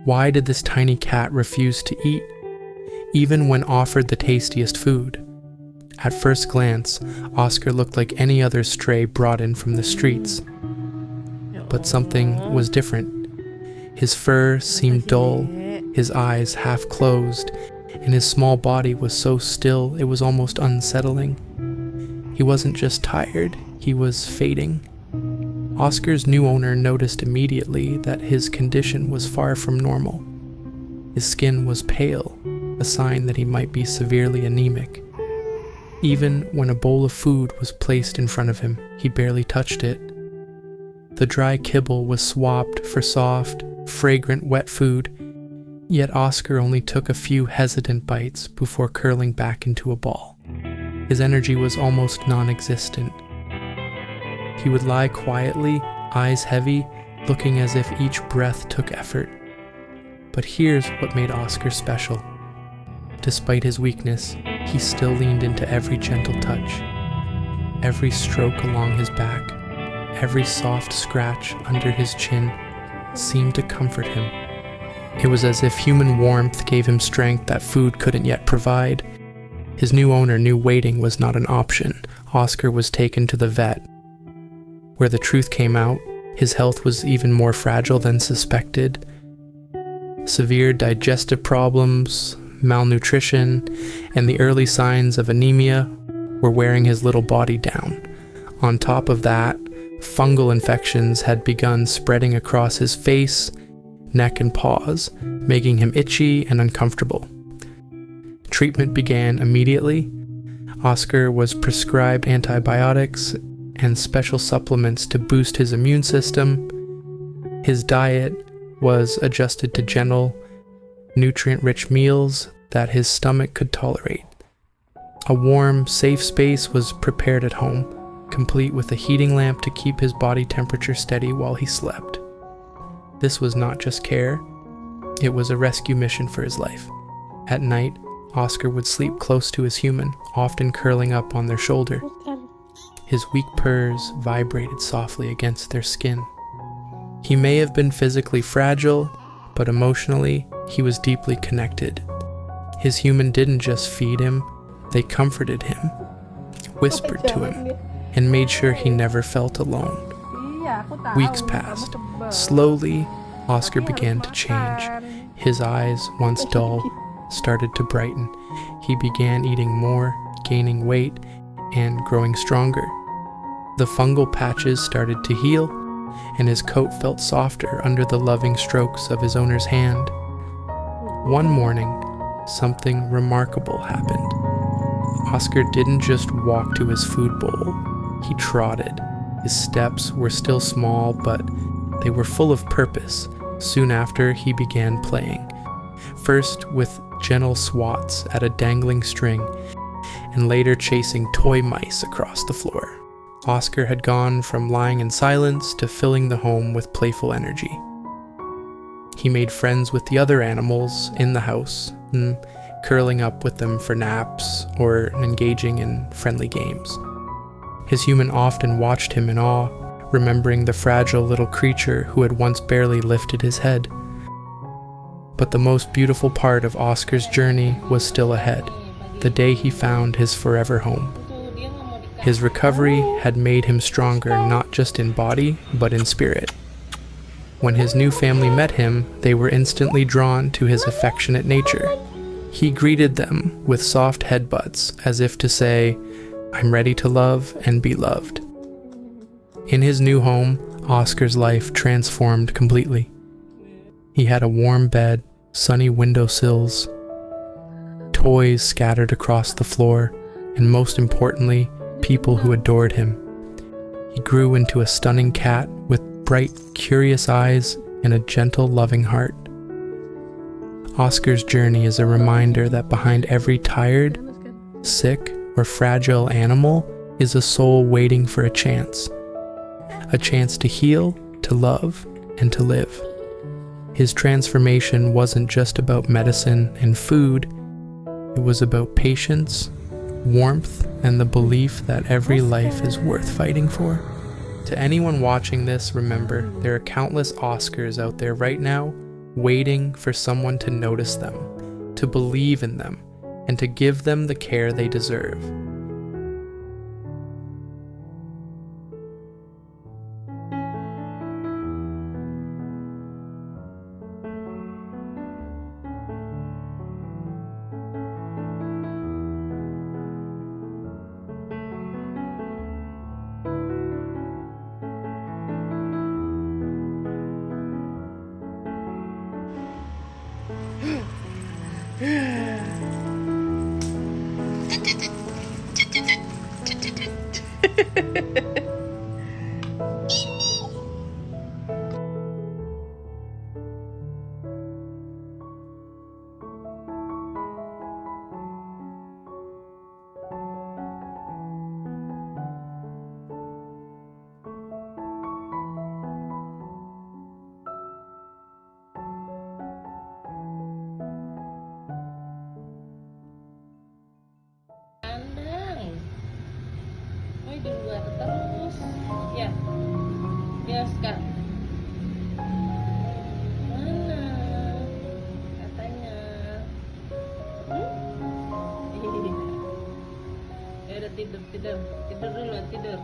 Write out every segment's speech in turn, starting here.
Why did this tiny cat refuse to eat, even when offered the tastiest food? At first glance, Oscar looked like any other stray brought in from the streets. But something was different. His fur seemed dull, his eyes half closed, and his small body was so still it was almost unsettling. He wasn't just tired, he was fading. Oscar's new owner noticed immediately that his condition was far from normal. His skin was pale, a sign that he might be severely anemic. Even when a bowl of food was placed in front of him, he barely touched it. The dry kibble was swapped for soft, fragrant wet food, yet Oscar only took a few hesitant bites before curling back into a ball. His energy was almost non-existent. He would lie quietly, eyes heavy, looking as if each breath took effort. But here's what made Oscar special. Despite his weakness, he still leaned into every gentle touch. Every stroke along his back, every soft scratch under his chin seemed to comfort him. It was as if human warmth gave him strength that food couldn't yet provide. His new owner knew waiting was not an option. Oscar was taken to the vet. Where the truth came out, his health was even more fragile than suspected. Severe digestive problems, malnutrition, and the early signs of anemia were wearing his little body down. On top of that, fungal infections had begun spreading across his face, neck, and paws, making him itchy and uncomfortable. Treatment began immediately. Oscar was prescribed antibiotics and special supplements to boost his immune system. His diet was adjusted to gentle, nutrient-rich meals that his stomach could tolerate. A warm, safe space was prepared at home, complete with a heating lamp to keep his body temperature steady while he slept. This was not just care, it was a rescue mission for his life. At night, Oscar would sleep close to his human, often curling up on their shoulder. His weak purrs vibrated softly against their skin. He may have been physically fragile, but emotionally, he was deeply connected. His human didn't just feed him, they comforted him, whispered to him, and made sure he never felt alone. Weeks passed. Slowly, Oscar began to change. His eyes, once dull, started to brighten. He began eating more, gaining weight, and growing stronger. The fungal patches started to heal, and his coat felt softer under the loving strokes of his owner's hand. One morning, something remarkable happened. Oscar didn't just walk to his food bowl, he trotted. His steps were still small, but they were full of purpose. Soon after, he began playing. First with gentle swats at a dangling string, and later chasing toy mice across the floor. Oscar had gone from lying in silence to filling the home with playful energy. He made friends with the other animals in the house, curling up with them for naps or engaging in friendly games. His human often watched him in awe, remembering the fragile little creature who had once barely lifted his head. But the most beautiful part of Oscar's journey was still ahead, the day he found his forever home. His recovery had made him stronger not just in body, but in spirit. When his new family met him, they were instantly drawn to his affectionate nature. He greeted them with soft headbutts, as if to say, "I'm ready to love and be loved." In his new home, Oscar's life transformed completely. He had a warm bed, sunny windowsills, toys scattered across the floor, and most importantly, people who adored him. He grew into a stunning cat with bright, curious eyes and a gentle, loving heart. Oscar's journey is a reminder that behind every tired, sick, or fragile animal is a soul waiting for a chance to heal, to love, and to live. His transformation wasn't just about medicine and food, it was about patience, warmth, and the belief that every life is worth fighting for. To anyone watching this, remember, there are countless Oscars out there right now waiting for someone to notice them, to believe in them, and to give them the care they deserve. Di luar terus ya Oscar mana katanya ya udah tidur dulu tidur.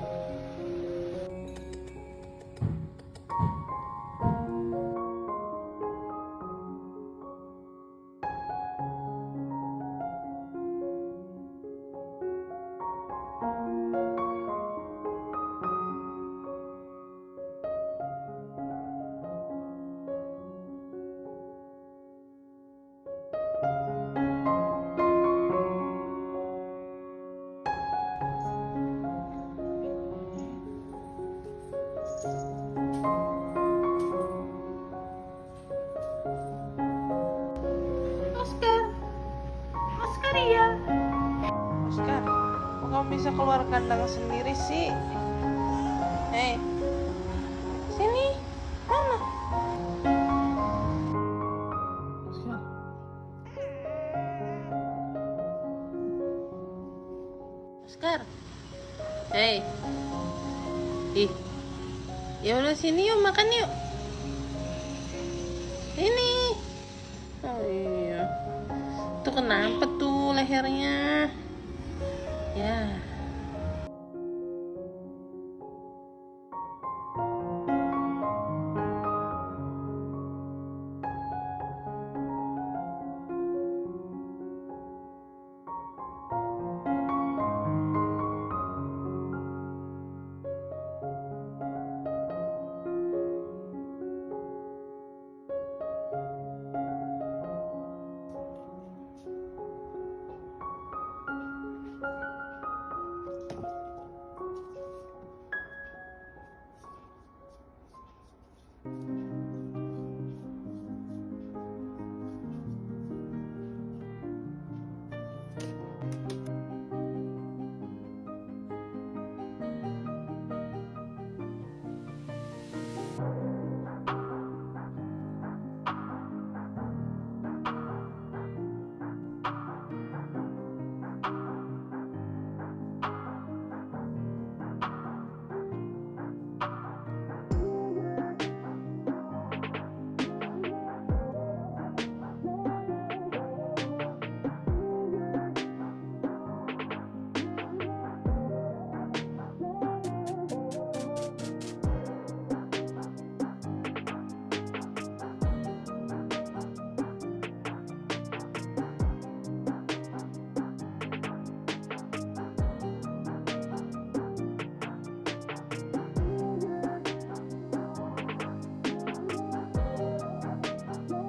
Oscar ya. Oscar, kok kamu bisa keluar kandang sendiri sih? Hei, sini, mana? Oscar. Oscar, hei, ya udah sini yuk makan yuk. Ini. Oh iya. Tuh kenapa tuh lehernya? Ya.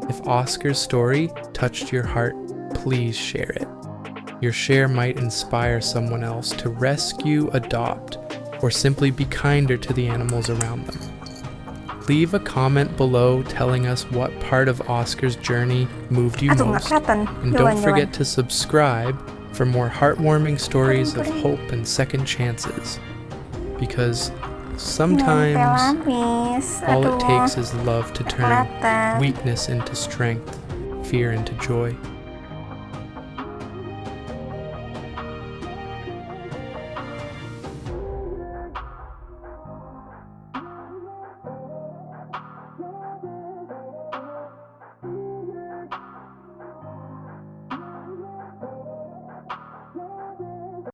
If Oscar's story touched your heart, please share it. Your share might inspire someone else to rescue, adopt, or simply be kinder to the animals around them. Leave a comment below telling us what part of Oscar's journey moved you most, and don't forget to subscribe for more heartwarming stories of hope and second chances. Because sometimes all it takes is love to turn weakness into strength, fear into joy.